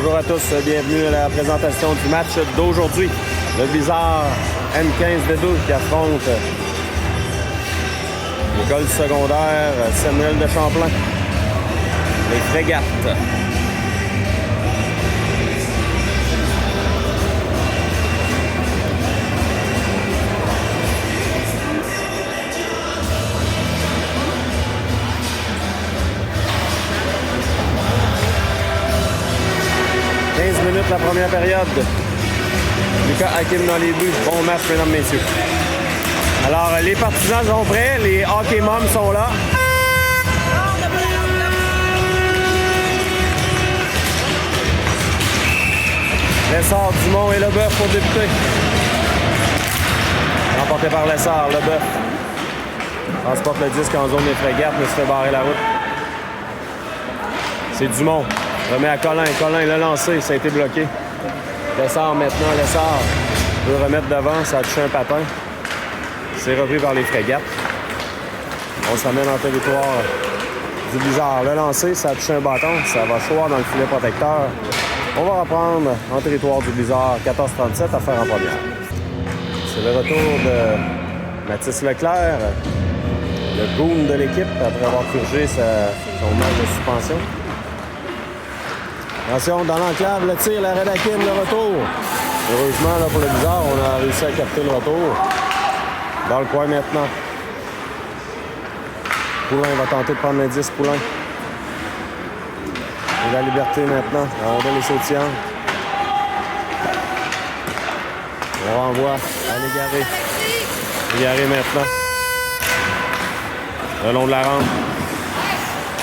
Bonjour à tous, bienvenue à la présentation du match d'aujourd'hui. Le Blizzard M15D2 qui affronte l'école secondaire Samuel de Champlain. Les Frégates. 15 minutes la première période. Lucas Hakim dans les buts. Bon match, mesdames, messieurs. Alors, les partisans sont prêts. Les hockey moms sont là. Lessard, Dumont et Leboeuf pour débuter. Remporté par Lessard, Leboeuf. Transporte le disque en zone des Frégates, mais se fait barrer la route. C'est Dumont. Remet à Colin. Colin l'a lancé, ça a été bloqué. Lessard maintenant, Lessard veut remettre devant, ça a touché un patin. C'est repris par les Frégates. On s'amène en territoire du Blizzard. Le lancer, ça a touché un bâton, ça va choir dans le filet protecteur. On va reprendre en territoire du Blizzard, 14-37 à faire en première. C'est le retour de Mathis Leclerc, le goon de l'équipe, après avoir purgé son match de suspension. Attention, dans l'enclave, le tir, l'arrêt d'Hakim, le retour. Heureusement, là, pour le Blizzard, on a réussi à capter le retour. Dans le coin maintenant. Poulain va tenter de prendre l'indice, Poulain. Et la liberté maintenant. La rondelle est sautillante. On renvoie à Légaré. Légaré maintenant. Le long de la rampe.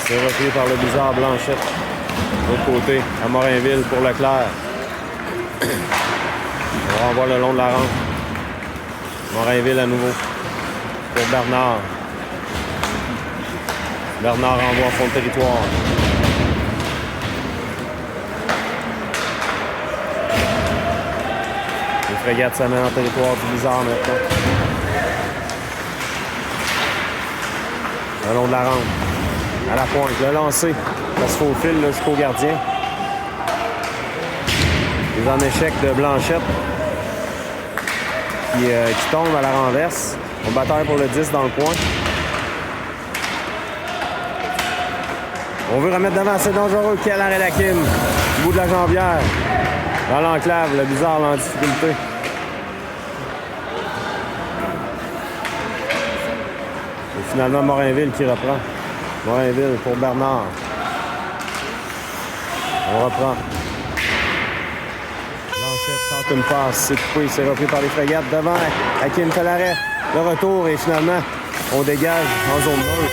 C'est repris par le Blizzard Blanchette. De l'autre côté, à Morinville pour Leclerc. On renvoie le long de la rampe. Morinville à nouveau. Pour Bernard. Bernard renvoie en fond de territoire. Les Frégates s'amènent en territoire du Blizzard maintenant. Le long de la rampe. À la pointe. Le lancer. Ça se faufile jusqu'au gardien. Les en échec de Blanchette qui tombe à la renverse. On bataille pour le 10 dans le coin. On veut remettre devant, c'est dangereux. Quel arrêt d'Hakim. Du bout de la jambière. Dans l'enclave, le Blizzard en difficulté. Et finalement, Morinville qui reprend. Morinville pour Bernard. On reprend. Blanchette tente une passe. C'est coupé. C'est repris par les Frégates. Devant, Hakim fait l'arrêt. Le retour et finalement, on dégage en zone neutre.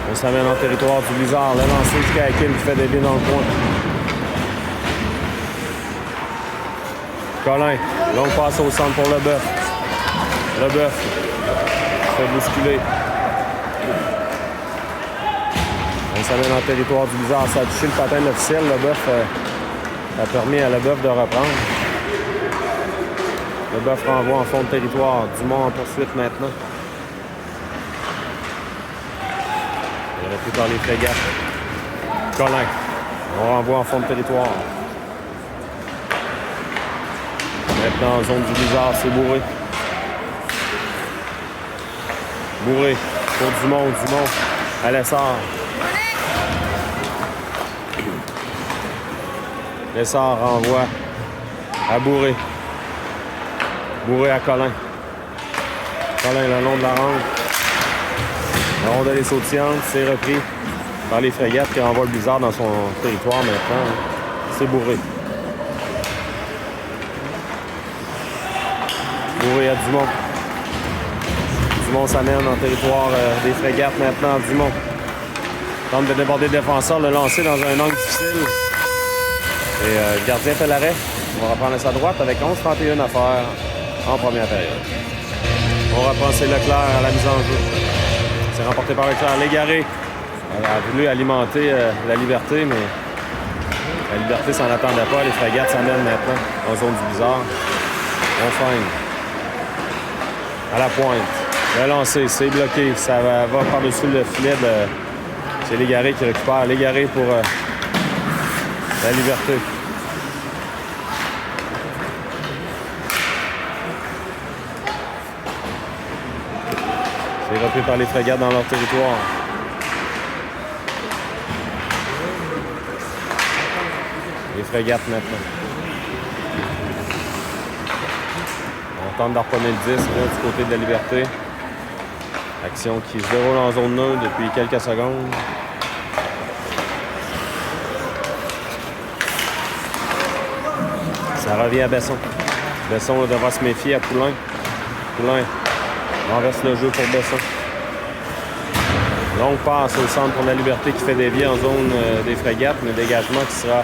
On s'amène en territoire du Blizzard. Le lancer jusqu'à Hakim qui fait des billes dans le coin. Colin. Longue passe au centre pour Leboeuf. Leboeuf se fait bousculer. On s'amène en territoire du Blizzard. Ça a touché le patin de l'officiel. Leboeuf a permis à Leboeuf de reprendre. Leboeuf renvoie en fond de territoire. Dumont en poursuite maintenant. Il est repris par les Frégates. Colin. On renvoie en fond de territoire. Maintenant en zone du Blizzard, c'est Bourré. Bourré pour Dumont. Dumont à Lessard. Lessard renvoie à Bourré. Bourré à Colin. Colin le long de la rampe. La rondelle est sautillante. C'est repris par les Frégates qui renvoient le Blizzard dans son territoire maintenant. C'est Bourré. Bourré à Dumont. Dumont s'amène en territoire des Frégates maintenant. Dumont tente de déborder le défenseur, le lancer dans un angle difficile. Et le gardien fait l'arrêt. On va reprendre à sa droite avec 11-31 à faire en première période. On reprend, c'est Leclerc à la mise en jeu. C'est remporté par Leclerc. Légaré a voulu alimenter la liberté, mais la liberté s'en attendait pas. Les Frégates s'amènent maintenant en zone du Blizzard. On feigne. À la pointe. Le lancer, c'est bloqué. Ça va par-dessus le filet de C'est Légaré qui récupère. Légaré pour la Liberté. C'est repris par les Frégates dans leur territoire. Les Frégates maintenant. On tente d'harponner le 10 là, du côté de la Liberté. Action qui se déroule en zone neutre depuis quelques secondes. Ça revient à Besson. Besson devra se méfier à Poulain. Poulain renverse le jeu pour Besson. Longue passe au centre pour la Liberté qui fait dévier en zone des Frégates, mais dégagement qui sera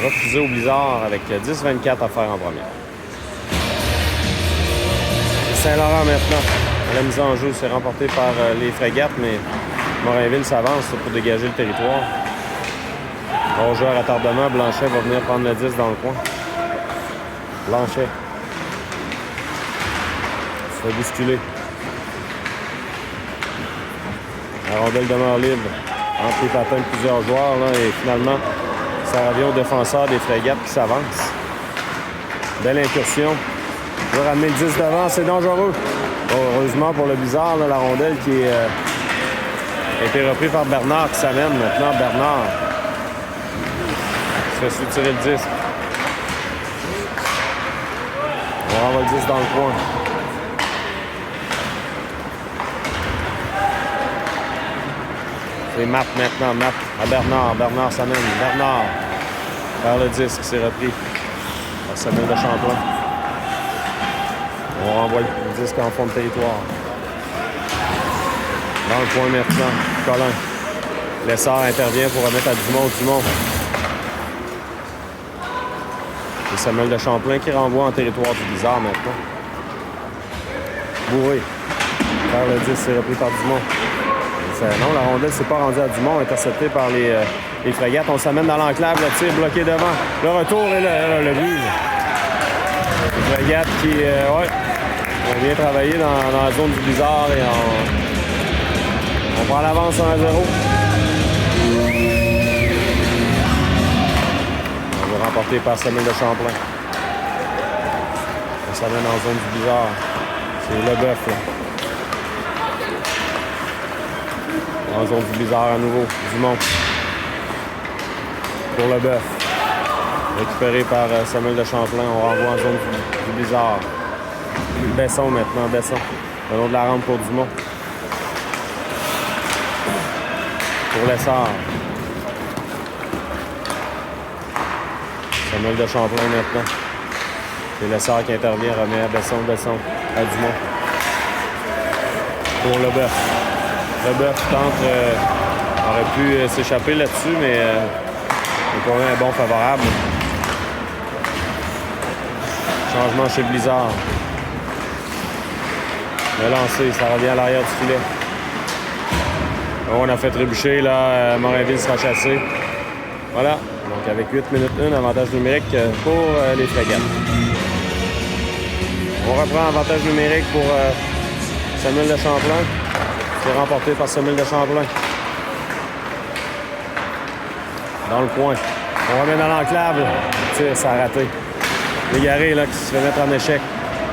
refusé au Blizzard avec 10-24 à faire en première. Saint-Laurent maintenant. La mise en jeu, c'est remporté par les Frégates, mais Morinville s'avance pour dégager le territoire. Bon joueur à tardement, Blanchet va venir prendre le 10 dans le coin. Blanchet se fait bousculer. La rondelle demeure libre entre les patins de plusieurs joueurs là, et finalement, ça revient au défenseur des Frégates qui s'avance. Belle incursion. Il va ramener le 10 devant, c'est dangereux. Bon, heureusement pour le Blizzard, là, la rondelle qui a été reprise par Bernard qui s'amène maintenant. Bernard se fait soutirer le 10. On renvoie le 10 dans le coin. C'est Matt maintenant. Matt à Bernard. Bernard s'amène. Bernard vers le 10 qui s'est repris par Samuel de Champlain. On renvoie le disque en fond de territoire. Dans le coin maintenant, Colin. Lessard intervient pour remettre à Dumont. Dumont. C'est Samuel de Champlain qui renvoie en territoire du Blizzard maintenant. Bourré. Vers le 10, c'est repris par Dumont. Non, la rondelle s'est pas rendue à Dumont, interceptée par les Frégates. On s'amène dans l'enclave, le tir bloqué devant. Le retour et le but. Les Frégates qui, on vient travailler dans la zone du Blizzard et on prend l'avance 1-0. On va remporter par Samuel de Champlain. On s'amène en zone du Blizzard. C'est Leboeuf, là. En zone du Blizzard à nouveau. Dumont. Pour Leboeuf. Récupéré par Samuel de Champlain. On renvoie en zone du Blizzard. Besson maintenant. Besson. Le long de la rampe pour Dumont. Pour Lessard. Samuel de Champlain maintenant. C'est Lessard qui intervient. Remet à Besson. Besson. À Dumont. Pour Leboeuf. Leboeuf tente, aurait pu s'échapper là-dessus, mais il a quand même un bon favorable. Changement chez Blizzard. Le lancer, ça revient à l'arrière du filet. On a fait trébucher, là, Morinville sera chassé. Voilà, donc avec 8 minutes 1, avantage numérique pour les Frégates. On reprend avantage numérique pour Samuel de Champlain. C'est remporté par Samuel de Champlain. Dans le coin. On remet dans l'enclave. Tire, ça a raté. Légaré, là, qui se fait mettre en échec.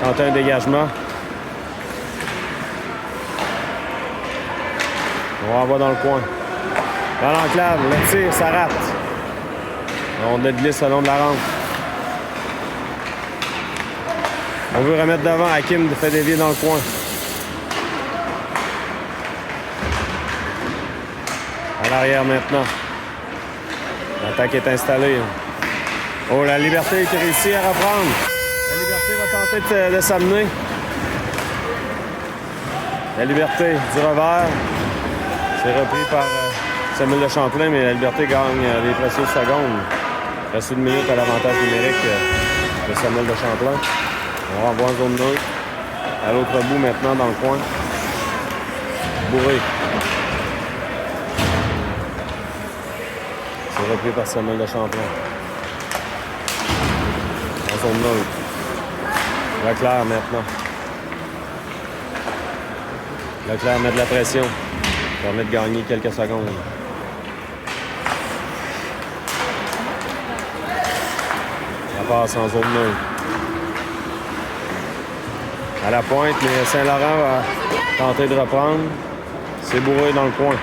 Tente un dégagement. On renvoie dans le coin. Dans l'enclave, le tir, ça rate. On a de glisse le long de la rampe. On veut remettre devant. Hakim fait dévier dans le coin. À l'arrière maintenant. L'attaque est installée. Oh, la Liberté qui réussit à reprendre. La Liberté va tenter de s'amener. La Liberté du revers. C'est repris par Samuel de Champlain, mais la Liberté gagne les précieuses secondes. Il reste une minute à l'avantage numérique de Samuel de Champlain. On renvoie en zone neutre. À l'autre bout maintenant dans le coin. Bourré. C'est repris par Samuel de Champlain. En zone neutre. Leclerc maintenant. Leclerc met de la pression. Permet de gagner quelques secondes. Ça passe en zone neutre. À la pointe, mais Saint-Laurent va tenter de reprendre. C'est Bourré dans le coin.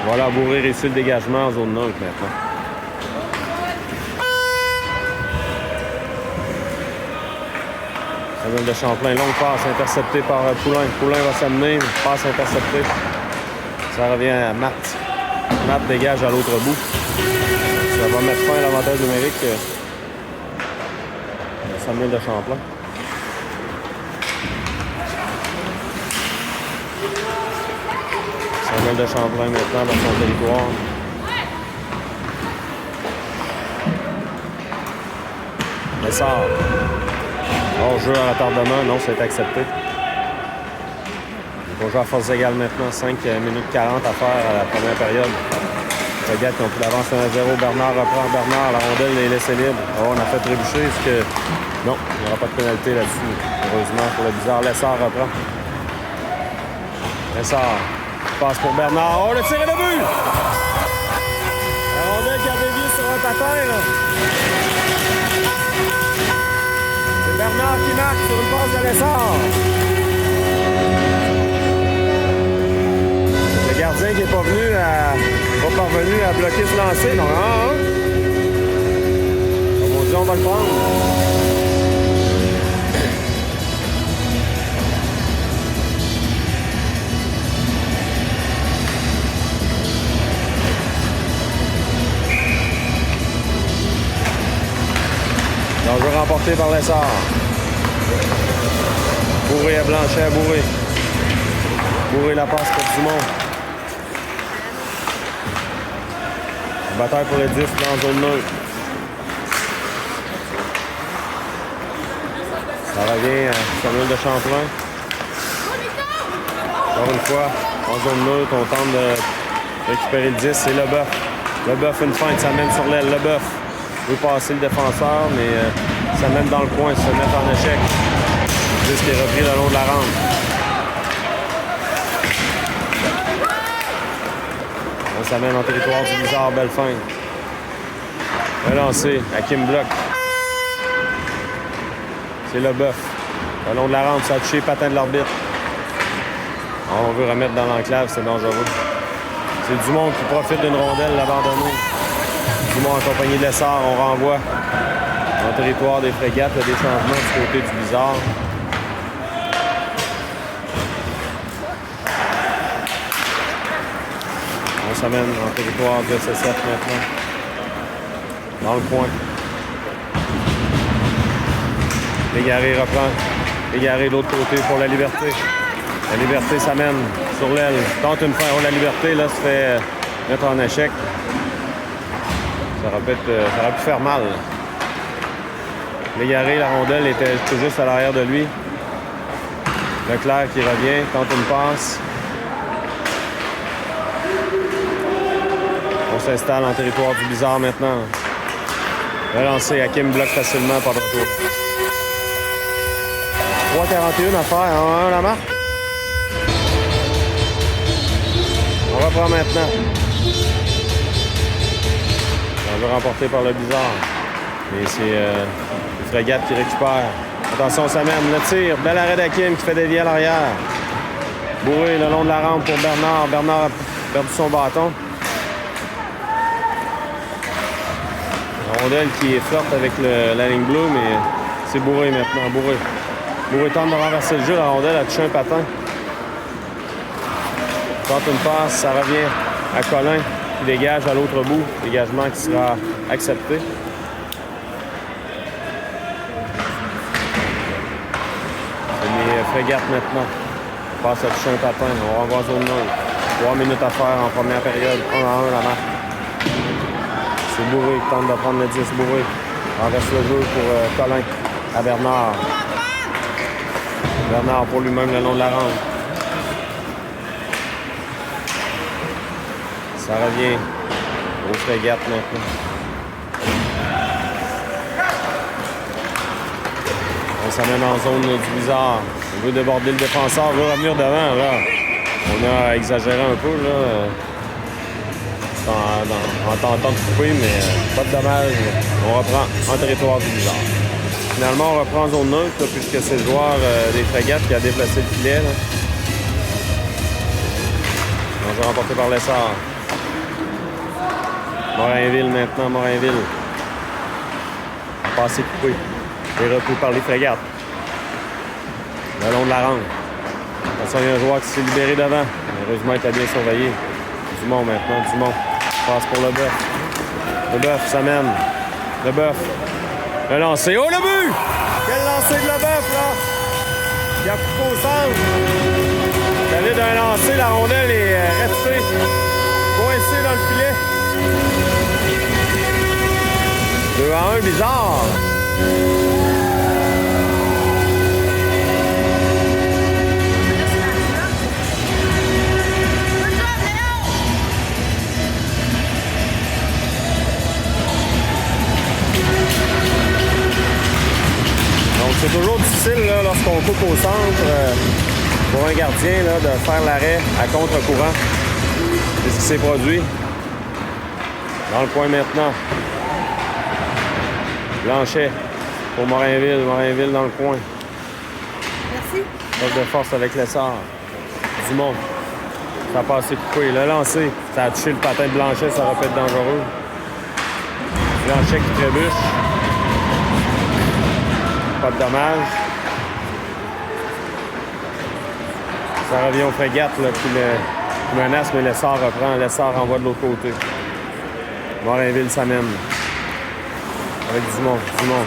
Voilà, Bourré réussit le dégagement en zone neutre maintenant. Samuel de Champlain, longue passe interceptée par Poulain. Poulain va s'amener, passe interceptée. Ça revient à Matt. Matt dégage à l'autre bout. Ça va mettre fin à l'avantage numérique de Samuel de Champlain. Samuel de Champlain maintenant dans son territoire. Lessard. Hors-jeu à retardement, non, c'est accepté. On va jouer à force égale maintenant, 5 minutes 40 à faire à la première période. Les gars qui ont pris l'avance 1-0. Bernard reprend. Bernard, la rondelle est laissée libre. Oh, on a fait trébucher. Est-ce que... Non, il n'y aura pas de pénalité là-dessus. Heureusement pour le bizarre. Lessard reprend. Lessard passe pour Bernard. Oh, le tir et le but! La rondelle qui a dévié sur un patin, là. C'est Bernard qui marque sur une passe de Lessard. Le gardien qui n'est pas parvenu à bloquer ce lancer. Non, hein? Comme on dit, on va le prendre. L'enjeu remporté par Lessard. Bourré à Blanchet, Bourré. Bourré la passe pour Dumont. Bataille pour les 10 dans zone neutre. Ça revient à Samuel de Champlain. Encore une fois, en zone neutre, on tente de récupérer le 10. C'est Leboeuf. Leboeuf, une feinte, ça mène sur l'aile. Leboeuf veut passer le défenseur, mais ça mène dans le coin, se met en échec. Le 10 qui est repris le long de la rampe. On s'amène en territoire du Bizarre, belle fin. Relancé, Hakim bloc. C'est Leboeuf. Le long de la rampe, ça a touché patin de l'arbitre. On veut remettre dans l'enclave, c'est dangereux. C'est Dumont qui profite d'une rondelle, l'abandonner. Dumont accompagné de Lessard, on renvoie en territoire des Frégates. Il y a des changements du côté du Bizarre. On s'amène en territoire de C7 maintenant. Dans le coin. Légaré reprend. Légaré de l'autre côté pour la Liberté. La Liberté s'amène sur l'aile. Tente une fin. Oh, la Liberté, là, se fait mettre en échec. Ça aurait pu faire mal. Légaré, la rondelle était tout juste à l'arrière de lui. Leclerc qui revient, tente une passe. On s'installe en territoire du Bizarre maintenant. Relancé, Hakim bloque facilement par le retour. 3,41 à faire, 1-1 la marque. On reprend maintenant. On veut remporter par le Bizarre. Mais c'est les Frégates qui récupèrent. Attention, ça mène le tir. Bel arrêt d'Hakim qui fait dévier à l'arrière. Bourré le long de la rampe pour Bernard. Bernard a perdu son bâton. La rondelle qui est forte avec la ligne bleue, mais c'est Bourré maintenant. Bourré tente de renverser le jeu. La rondelle a touché un patin. Tente une passe, ça revient à Colin qui dégage à l'autre bout. Dégagement qui sera accepté. C'est les Frégates maintenant. Passe à toucher un patin. On renvoie zone 9. 3 minutes à faire en première période. 1-1 la marque. C'est Bourré qui tente de prendre le 10. Bourré renverse le jeu pour Colin à Bernard. Bernard pour lui-même le long de la rampe. Ça revient aux Frégates maintenant. On s'amène en zone du Bizarre. On veut déborder le défenseur, on veut revenir devant. Là. On a exagéré un peu. Là. en tentant de couper, mais pas de dommage. On reprend en territoire du Blizzard. Finalement, on reprend en zone neutre, là, puisque c'est le joueur des frégates qui a déplacé le filet. Là. On va remporté par l'essor. Morainville maintenant, Morainville. Passé coupé. Et repris par les frégates. Le long de la rampe. Attention, il y a un joueur qui s'est libéré devant. Heureusement, il était bien surveillé. Dumont maintenant, Dumont. Passe pour le bœuf. Le bœuf s'amène. Le bœuf. Le lancer. Oh, le but! Quel lancer de le bœuf, là! Il a coupé au centre. David a lancé, la rondelle est restée coincée dans le filet. 2-1, bizarre. Donc c'est toujours difficile là, lorsqu'on coupe au centre pour un gardien là, de faire l'arrêt à contre-courant. C'est ce qui s'est produit. Dans le coin maintenant. Blanchet pour Morainville. Morainville dans le coin. Merci. Offre de force avec l'essor. Dumont. Ça a passé coupé. Le lancé. Ça a touché le patin de Blanchet. Ça aurait pu être dangereux. Blanchet qui trébuche. Pas de dommage. Ça revient aux frégates là, qui menace, mais l'essor reprend. L'essor renvoie de l'autre côté. Morainville s'amène. Avec Dumont. Dumont.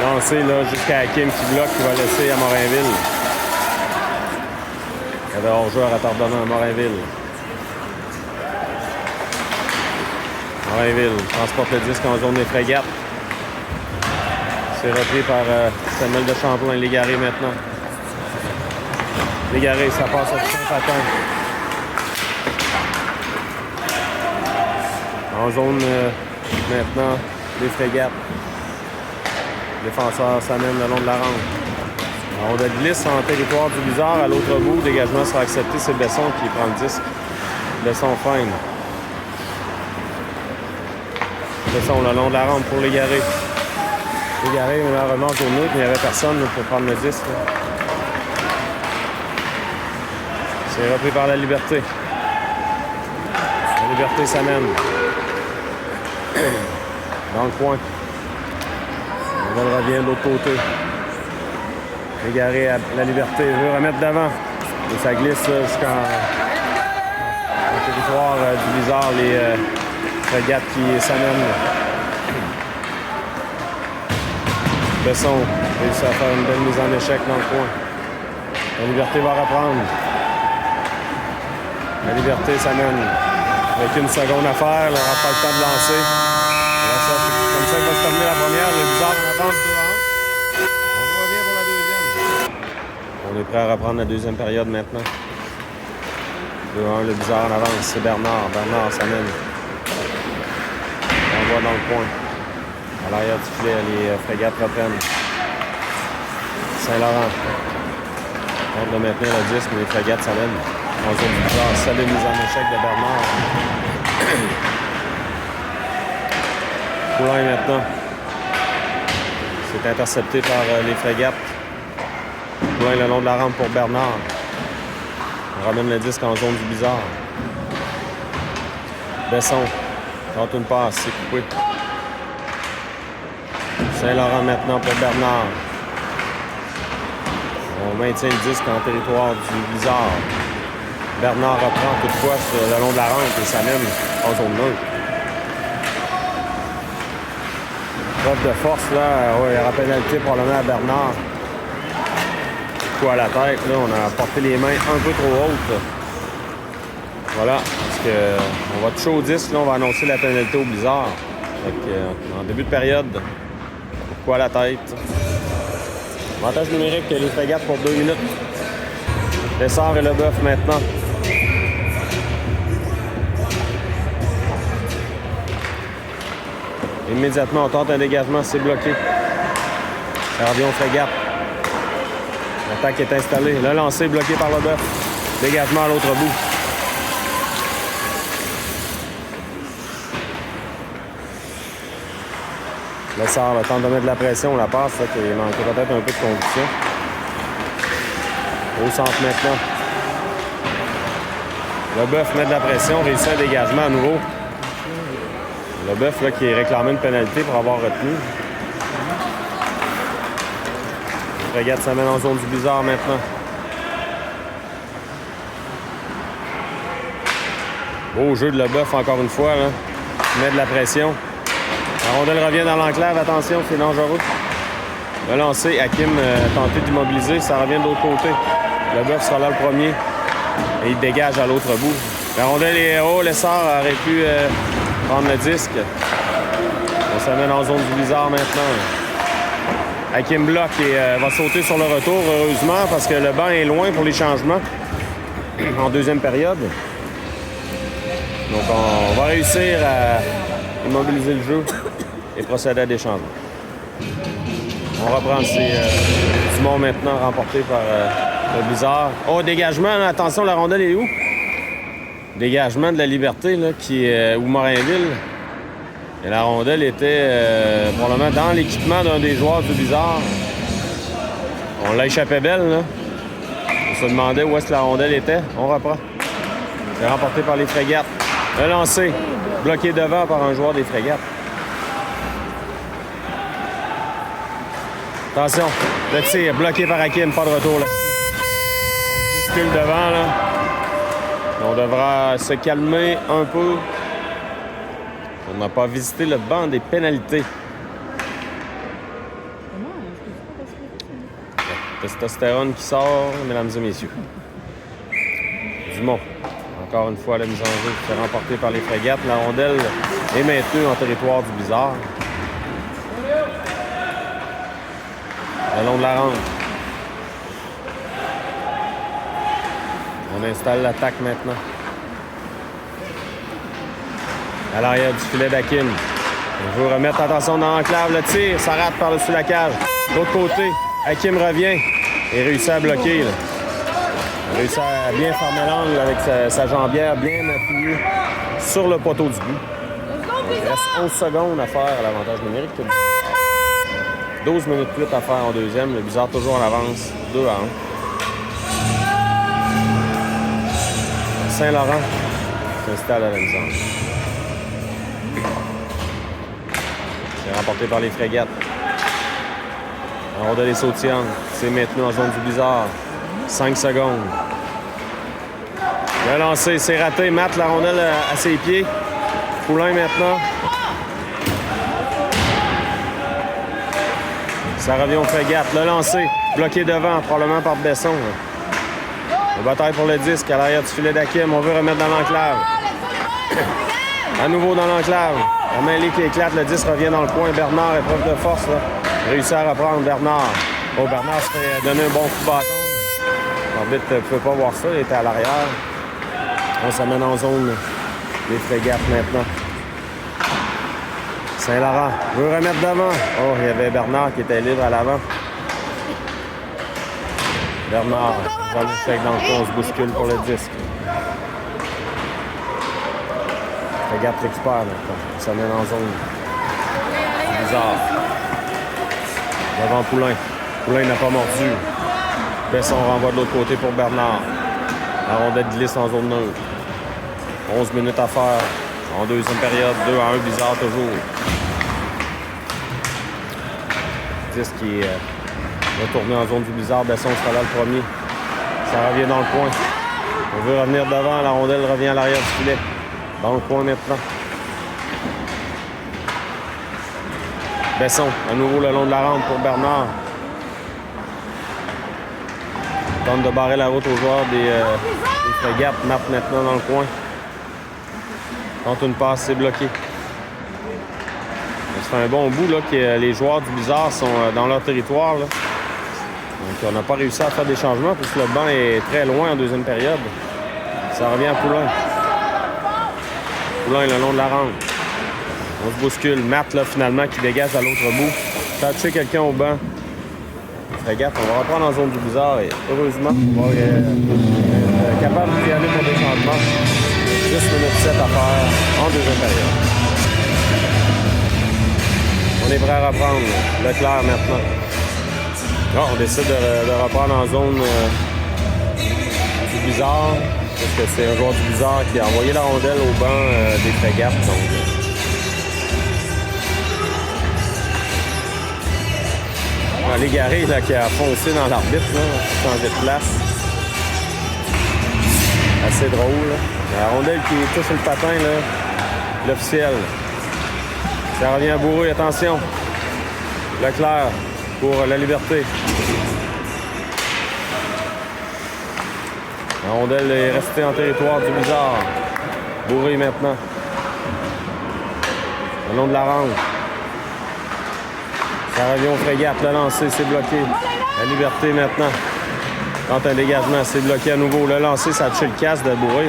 Lancé là, jusqu'à Hakim qui bloque, qui va laisser à Morainville. Il y avait hors-jeu à retardement à Morainville. Morainville transporte le disque en zone des frégates. C'est repris par Samuel de Champlain. Légaré maintenant. Légaré, ça passe à Saint-Patin. En zone maintenant des frégates. Défenseur s'amène le long de la rampe. On glisse en territoire du Blizzard. À l'autre bout, dégagement sera accepté. C'est Besson qui prend le disque. Besson freine. Besson le long de la rampe pour Légaré. Légaré, malheureusement, tourné, mais il n'y avait personne là, pour prendre le disque. Là. C'est repris par la Liberté. La Liberté s'amène. Dans le coin. Elle revient de l'autre côté. Légaré à la Liberté. Il veut remettre devant. Et ça glisse jusqu'en territoire du Blizzard. Les frégates qui s'amènent. Besson réussit à faire une belle mise en échec dans le coin. La Liberté va reprendre. La Liberté s'amène. Avec une seconde à faire, on n'aura pas le temps de lancer. C'est comme ça que va se terminer la première. Le Blizzard en avance 2-1. On revient pour la deuxième. On est prêt à reprendre la deuxième période maintenant. 2-1, le Blizzard en avance. C'est Bernard. Bernard s'amène. On voit dans le coin. À l'arrière du filet, les frégates reprennent. Saint-Laurent tente de maintenir le disque, mais les frégates s'amènent. En zone du Blizzard, solide mise en échec de Bernard. Poulain maintenant. C'est intercepté par les frégates. Poulain le long de la rampe pour Bernard. On ramène le disque en zone du Blizzard. Besson tente une passe, c'est coupé. Saint-Laurent maintenant pour Bernard. On maintient le disque en territoire du Blizzard. Bernard reprend toutefois le long de la rampe et s'amène en zone neutre. Preuve de force, là. Il y aura pénalité probablement à Bernard. Coup à la tête, là. On a porté les mains un peu trop hautes. Voilà. Parce que on va toucher au disque, là. On va annoncer la pénalité au Blizzard. En début de période, coup à la tête. Avantage numérique, les frégates pour 2 minutes. L'essor et le bœuf maintenant. Immédiatement, on tente un dégagement, c'est bloqué. Ça revient aux frégates. L'attaque est installée. Le lancer bloqué par le bœuf. Dégagement à l'autre bout. Lessard tente de mettre de la pression, la passe, là, qui manquait peut-être un peu de conviction. Au centre maintenant. Leboeuf met de la pression, réussit un dégagement à nouveau. Leboeuf là, qui réclamait une pénalité pour avoir retenu. Regarde, ça mène en zone du bizarre maintenant. Beau jeu de Leboeuf encore une fois. Là. Il met de la pression. La rondelle revient dans l'enclave. Attention, c'est dangereux. Le lancer, Hakim tenté d'immobiliser. Ça revient de l'autre côté. Leboeuf sera là le premier. Et il dégage à l'autre bout. La rondelle est haut. Lessard aurait pu prendre le disque. On s'amène en zone du bizarre maintenant. Hakim bloque et va sauter sur le retour, heureusement, parce que le banc est loin pour les changements en deuxième période. Donc, on va réussir à immobiliser le jeu et procéder à des changements. On reprend Dumont maintenant, remporté par le Blizzard. Oh, dégagement, là, attention, la rondelle est où? Dégagement de la Liberté, là, qui est où Morinville. Et la rondelle était probablement dans l'équipement d'un des joueurs du Blizzard. On l'a échappé belle, là. On se demandait où est-ce que la rondelle était. On reprend. C'est remporté par les Frégates. Le lancer, bloqué devant par un joueur des Frégates. Attention, le tir, bloqué par Hakim, pas de retour, là. On recule devant, là. On devra se calmer un peu. On n'a pas visité le banc des pénalités. Testostérone qui sort, mesdames et messieurs. Dumont. Encore une fois, la mise en jeu qui est remportée par les Frégates. La rondelle est maintenue en territoire du Blizzard. Le long de la rampe. On installe l'attaque maintenant. À l'arrière du filet d'Hakim. On veut remettre attention dans l'enclave. Le tir, ça rate par-dessus la cage. De l'autre côté, Hakim revient et réussit à bloquer. Là. Il réussit à bien fermer l'angle avec sa jambière bien appuyée sur le poteau du but. Il reste 11 secondes à faire à l'avantage numérique. 12 minutes plus à faire en deuxième. Le Blizzard toujours en avance, 2-1. Saint-Laurent s'installe à la mise en jeu. C'est remporté par les Frégates. La rondelle est sautillante. C'est maintenu en zone du Blizzard. 5 secondes. Le lancer, c'est raté. Matt, la rondelle à ses pieds. Poulain maintenant. Ça revient aux Frégates. Le lancer, bloqué devant, probablement par Besson. La bataille pour le disque à l'arrière du filet d'Hakim. On veut remettre dans l'enclave. À nouveau dans l'enclave. La mêlée qui éclate, le disque revient dans le coin. Bernard, épreuve de force, là. Réussit à reprendre Bernard. Oh, Bernard se fait donner un bon coup de bâton. L'arbitre ne pouvait pas voir ça, il était à l'arrière. On s'amène en zone les Frégates maintenant. Saint-Laurent veut remettre devant. Oh, il y avait Bernard qui était libre à l'avant. Bernard, dans l'échec dans le coin, on se bouscule pour le disque. Frégates récupère maintenant. On s'amène en zone. C'est bizarre. Devant Poulain. Poulain n'a pas mordu. Besson renvoie de l'autre côté pour Bernard. La rondelle glisse en zone neutre. 11 minutes à faire en deuxième période. 2-1, Blizzard toujours. 10 qui est retourné en zone du Blizzard. Besson sera là le premier. Ça revient dans le coin. On veut revenir devant. La rondelle revient à l'arrière du filet. Dans le coin maintenant. Besson, à nouveau le long de la rampe pour Bernard. Tente de barrer la route aux joueurs des Frégates. Marque maintenant dans le coin. Tente une passe, c'est bloqué. Ça fait un bon bout là, que les joueurs du Blizzard sont dans leur territoire. Là. Donc on n'a pas réussi à faire des changements puisque le banc est très loin en deuxième période. Ça revient à Poulain. Poulain le long de la rampe. On se bouscule. Matt, là, finalement, qui dégage à l'autre bout. Toucher quelqu'un au banc. Frégates, on va reprendre en zone du Blizzard et heureusement, on va être capable d'y aller pour des changements. 10 minutes 7 à faire en deuxième période. On On est prêt à reprendre. Leclerc maintenant. Là, on décide de reprendre en zone du Blizzard. Parce que c'est un joueur du Blizzard qui a envoyé la rondelle au banc des frégates. Donc, Légaré là, qui a foncé dans l'arbitre, changé de place. Assez drôle. Là. La rondelle qui touche le patin, l'officiel. Ça revient à Bourré, attention. Leclerc pour la liberté. La rondelle est restée en territoire du Blizzard. Bourré maintenant. Le long de la rampe. Ça revient aux frégates. Le lancer, c'est bloqué. La liberté maintenant. Quand un dégagement, c'est bloqué à nouveau. Le lancer, ça a touché le casque de Bourré.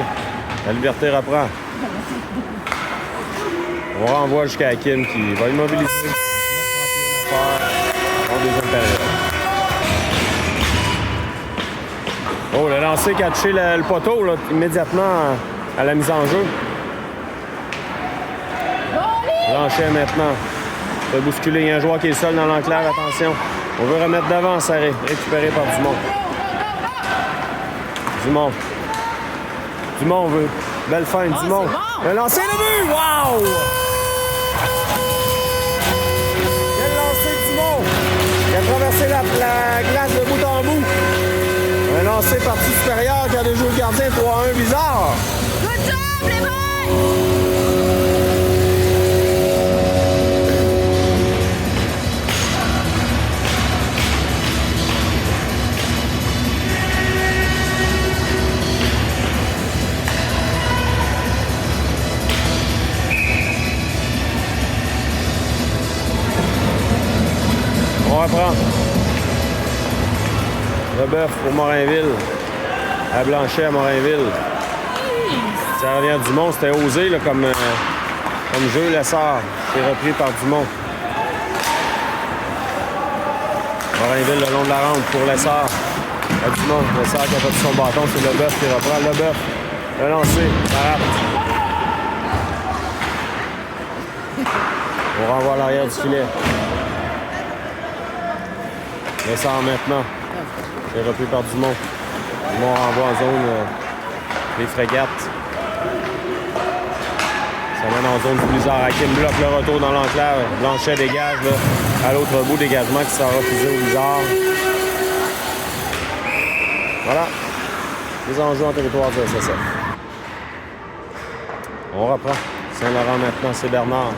La liberté reprend. On renvoie jusqu'à Hakim qui va immobiliser. En deuxième période. Oh, le lancer qui a touché le poteau là, immédiatement à la mise en jeu. Blanchet maintenant. On va bousculer. Il y a un joueur qui est seul dans l'enclave. Attention. On veut remettre devant, Sarré. Récupéré par Dumont. Dumont. Dumont veut. Belle fin, Dumont. Bon. Le lancer, le but! Wow! Quel lancer de Dumont! Il a traversé la glace de bout en bout. Un lancer parti supérieur qui a déjà le gardien 3-1 bizarre. Good job, les boys! On reprend. Leboeuf pour Morinville. À Blanchet à Morinville. Ça revient à Dumont. C'était osé là, comme jeu. Lessard. C'est repris par Dumont. Morinville le long de la rampe pour Lessard. À Dumont. Lessard qui a fait son bâton. C'est Leboeuf qui reprend. Leboeuf. Le lancer. Ça rate. On renvoie à l'arrière du filet. Lessard maintenant. C'est repris par Dumont. Dumont renvoie en zone les frégates. Ça mène en zone du Blizzard. Hakim bloque le retour dans l'enclave. Blanchet dégage là, à l'autre bout. Dégagement qui sera refusé au Blizzard. Voilà. Les enjeux en territoire du SSF. On reprend. Saint-Laurent maintenant, c'est Bernard.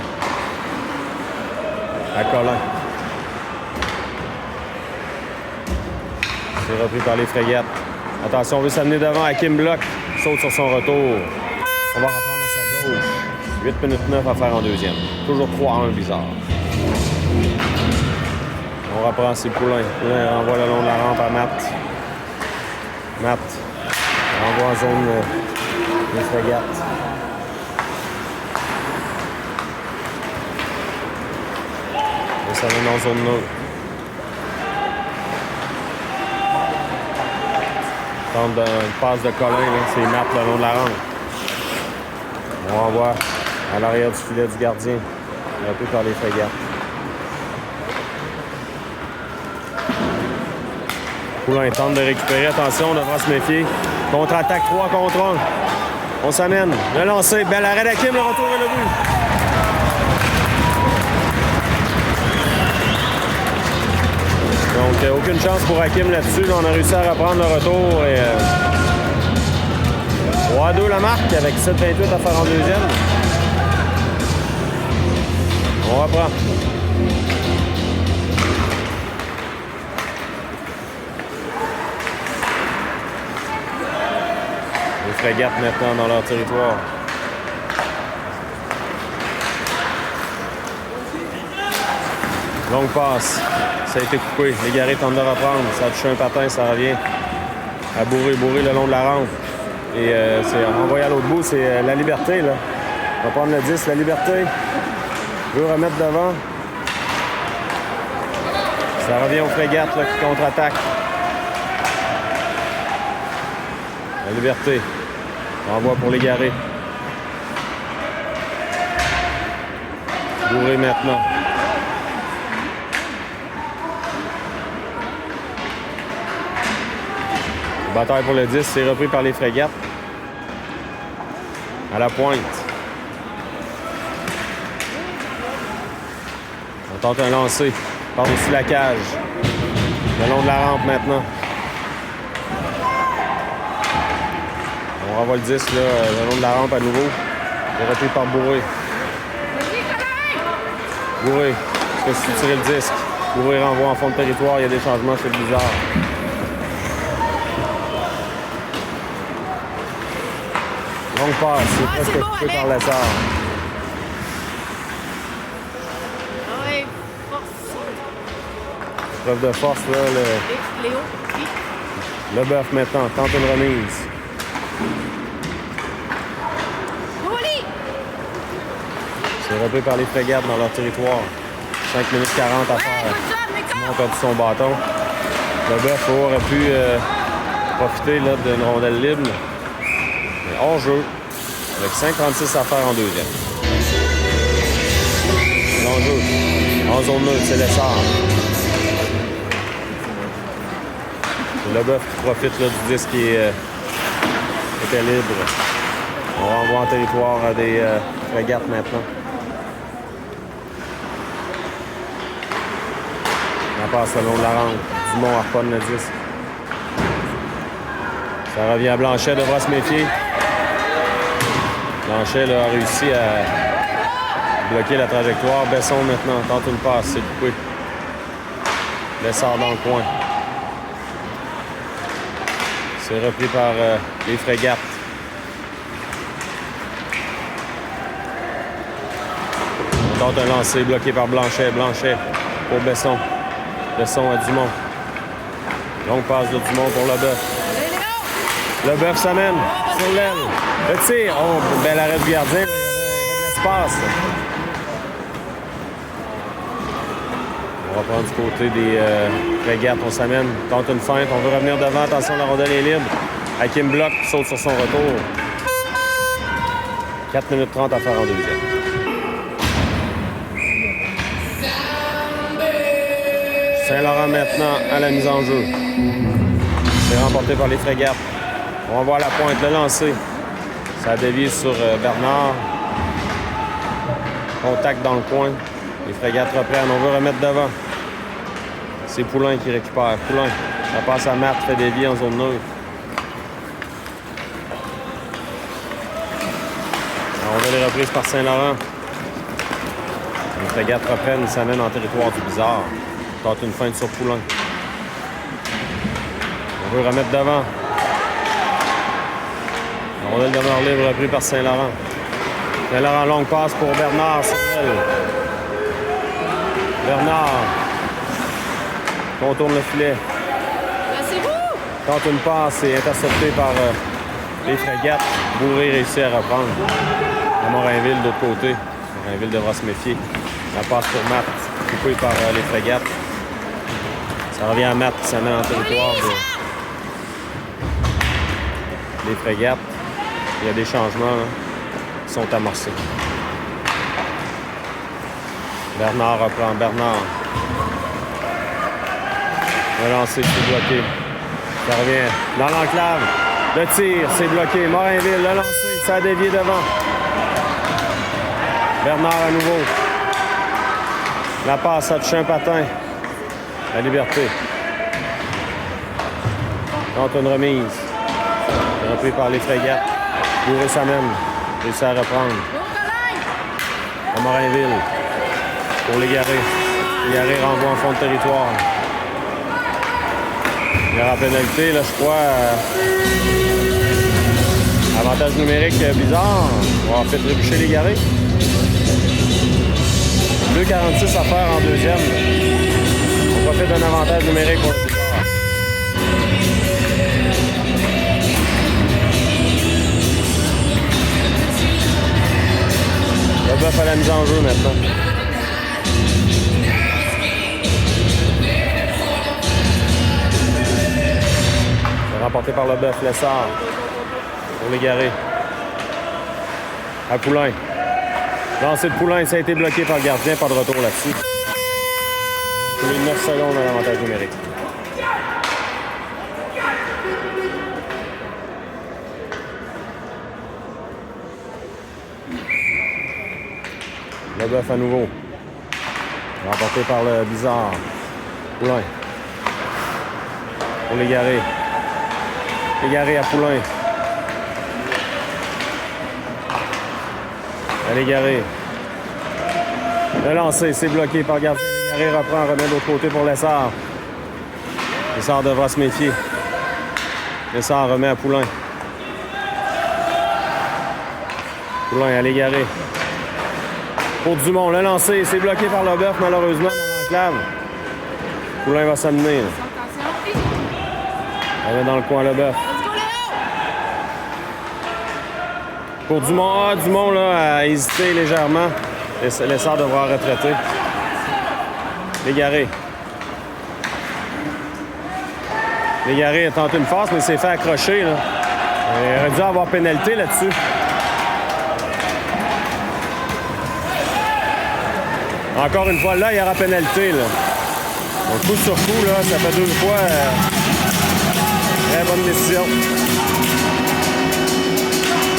À Colin. C'est repris par les frégates. Attention, on veut s'amener devant. Hakim bloc. Saute sur son retour. On va reprendre à sa gauche. 8 minutes 9 à faire en deuxième. Toujours 3-1 Blizzard. On reprend, c'est Poulain. Poulain renvoie le long de la rampe à Matt. Matt renvoie en zone des frégates. Et ça mène en zone neutre. Tente de passe de Colin, c'est Matt le long de la rampe. On renvoie à l'arrière du filet du gardien, un peu par les frégates. Poulain tente de récupérer, attention, on devra se méfier. Contre-attaque 3 contre 1. On s'amène, le lancer, bel arrêt d'Hakim, le retour et le but. Donc, aucune chance pour Hakim là-dessus. Là, on a réussi à reprendre le retour. Et 3-2 la marque avec 7-28 à faire en deuxième. On reprend. Les frégates maintenant dans leur territoire. Longue passe. Ça a été coupé. Légaré tente de reprendre. Ça a touché un patin, ça revient à Bourré. Bourré le long de la rampe. Et c'est envoyé à l'autre bout, c'est la liberté. Là. On va prendre le 10, la liberté. Veut remettre devant. Ça revient aux frégates là, qui contre-attaquent. La liberté. Envoie pour Légaré. Bourré maintenant. Bataille pour le 10, c'est repris par les frégates. À la pointe. On tente un lancer par-dessus la cage. Le long de la rampe maintenant. On renvoie le 10 là, le long de la rampe à nouveau. C'est repris par Bourré. Bourré, est-ce que si tu tirais le disque? Bourré renvoie en fond de territoire, il y a des changements, c'est bizarre. Longue passe, c'est presque bon, coupé par Alex. Lessard. Ouais, force. Preuve de force, là, Léo, oui. le bœuf maintenant, tente une remise. Oli! C'est repris par les frégates dans leur territoire. 5 minutes 40 à Ouais, faire. good job, Nico! Simon a perdu son bâton. Le bœuf aurait pu profiter là, d'une rondelle libre. Mais hors jeu, avec 5,36 à faire en deuxième. L'enjeu, en zone neutre, c'est Lessard. C'est le bœuf qui profite là, du disque qui était libre. On renvoie en territoire à des frégates maintenant. On passe le long de la rampe. Dumont harponne le disque. Ça revient à Blanchet, devra se méfier. Blanchet là, a réussi à bloquer la trajectoire. Besson maintenant tente une passe, c'est coupé. Lessard dans le coin. C'est repris par les frégates. On tente un lancer bloqué par Blanchet. Blanchet pour Besson. Besson à Dumont. Longue passe de Dumont pour le bœuf. Le bœuf s'amène sur l'aile. Le tir. Oh, bel arrêt du gardien. Il y avait de l'espace. On va prendre du côté des frégates. On s'amène. Tente une feinte. On veut revenir devant. Attention, la rondelle est libre. Hakim bloque. Saute sur son retour. 4 minutes 30 à faire en deuxième. Saint-Laurent maintenant à la mise en jeu. C'est remporté par les frégates. On va voir la pointe, le lancer. Ça a dévié sur Bernard. Contact dans le coin. Les frégates reprennent. On veut remettre devant. C'est Poulain qui récupère. Poulain. La passe à Matt, fait dévier en zone neutre. On va les reprises par Saint-Laurent. Les frégates reprennent. Ils s'amènent en territoire du bizarre. Tente une feinte sur Poulain. On veut remettre devant. La rondelle demeure libre, repris par Saint-Laurent. Saint-Laurent, longue passe pour Bernard sur elle. Bernard contourne le filet. Placez-vous! Tente une passe et intercepté par les frégates. Bourré réussit à reprendre. À Morinville, de l'autre côté. Morinville devra se méfier. La passe pour Matt, coupée par les frégates. Ça revient à Matt qui s'amène en territoire des frégates. Il y a des changements là, qui sont amorcés. Bernard reprend. Bernard. Le lancer, c'est bloqué. Ça revient dans l'enclave. Le tir, c'est bloqué. Morinville, le lancer, ça a dévié devant. Bernard à nouveau. La passe a touché un patin. La liberté. Tente une remise. Repris par les frégates. Bourré s'amène. Réussit à reprendre. À Morinville. Pour l'Égaré. L'Égaré renvoie en fond de territoire. Il y aura pénalité, là, je crois. Avantage numérique bizarre. On va faire trébucher l'Égaré. 2,46 à faire en deuxième. On profite d'un avantage numérique pour le départ. Le bœuf à la mise en jeu maintenant. C'est remporté par le bœuf, Lessard. Pour l'Égaré. À Poulain. Lancé de Poulain, ça a été bloqué par le gardien. Pas de retour là-dessus. Tous les 9 secondes à l'avantage numérique. Leboeuf à nouveau. Remporté par le Bizarre. Poulain. Pour Légaré. Légaré à Poulain. À Légaré. Le lancer, c'est bloqué par gardien. Légaré reprend, remet de l'autre côté pour Lessard. Lessard devra se méfier. Lessard remet à Poulain. Poulain à Légaré. Pour Dumont, le lancer, c'est bloqué par Leboeuf, malheureusement, dans l'enclave. Poulain va s'amener. Elle est dans le coin, Leboeuf. Pour Dumont, Dumont là, a hésité légèrement. Lessard devra retraiter. Légaré. Légaré a tenté une force, mais il s'est fait accrocher. Là. Il aurait dû avoir pénalité là-dessus. Encore une fois, là, il y aura pénalité. Là. Donc, coup sur coup, là, ça fait 2 fois. Très bonne décision.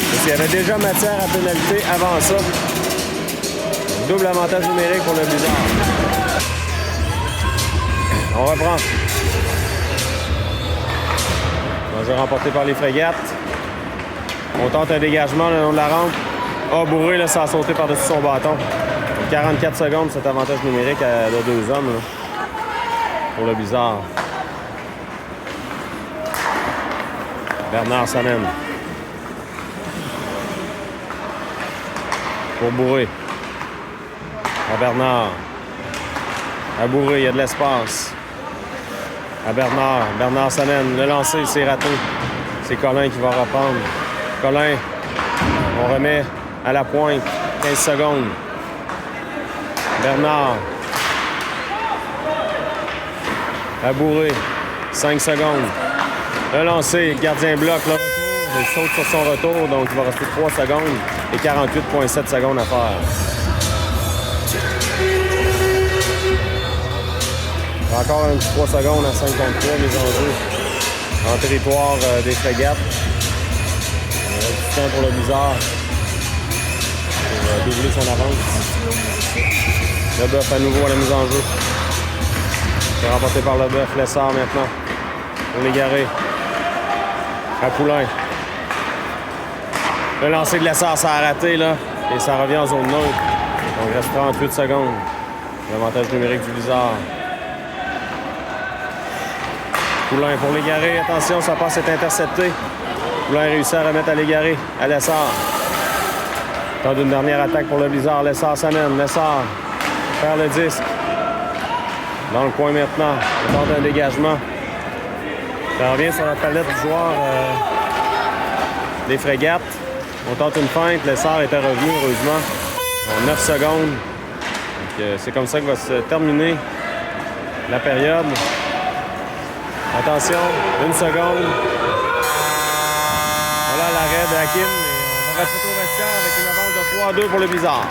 Parce qu'il y avait déjà matière à pénalité avant ça. Double avantage numérique pour le Bizarre. On reprend. Un jeu remporté par les Frégates. On tente un dégagement le long de la rampe. Bourré, là, ça a sauté par-dessus son bâton. 44 secondes, cet avantage numérique de 2 hommes là, pour le Bizarre. Bernard s'amène. Pour Bourré. À Bernard. À Bourré, il y a de l'espace. À Bernard. Bernard s'amène. Le lancer, c'est raté. C'est Colin qui va reprendre. Colin, on remet à la pointe. 15 secondes. Bernard. À Bourré. 5 secondes. Le lancer, gardien bloc, le retour. Il saute sur son retour, donc il va rester 3 secondes et 48,7 secondes à faire. Encore un petit 3 secondes à 5 contre 3, les enjeux en territoire des Frégates. Il reste du temps pour le Bizarre pour doubler son avance. Leboeuf à nouveau à la mise en jeu. C'est remporté par Leboeuf. Lessard maintenant pour Légaré. À Poulain. Le lancer de Lessard, ça a raté là. Et ça revient en zone neutre. Donc il reste 38 secondes. L'avantage numérique du Bizarre. Poulain pour Légaré. Attention, sa passe est interceptée. Poulain réussit à remettre à Légaré. À Lessard. Temps d'une dernière attaque pour le Bizarre. Lessard s'amène. Lessard perd le disque. Dans le coin maintenant. On tente un dégagement. Ça revient sur la palette du joueur des Frégates. On tente une feinte. Lessard était revenu, heureusement, en 9 secondes. C'est comme ça que va se terminer la période. Attention, 1 seconde. Voilà l'arrêt de Hakim. On va rester au vestiaire avec une avance de 3-2 pour le Bizarre.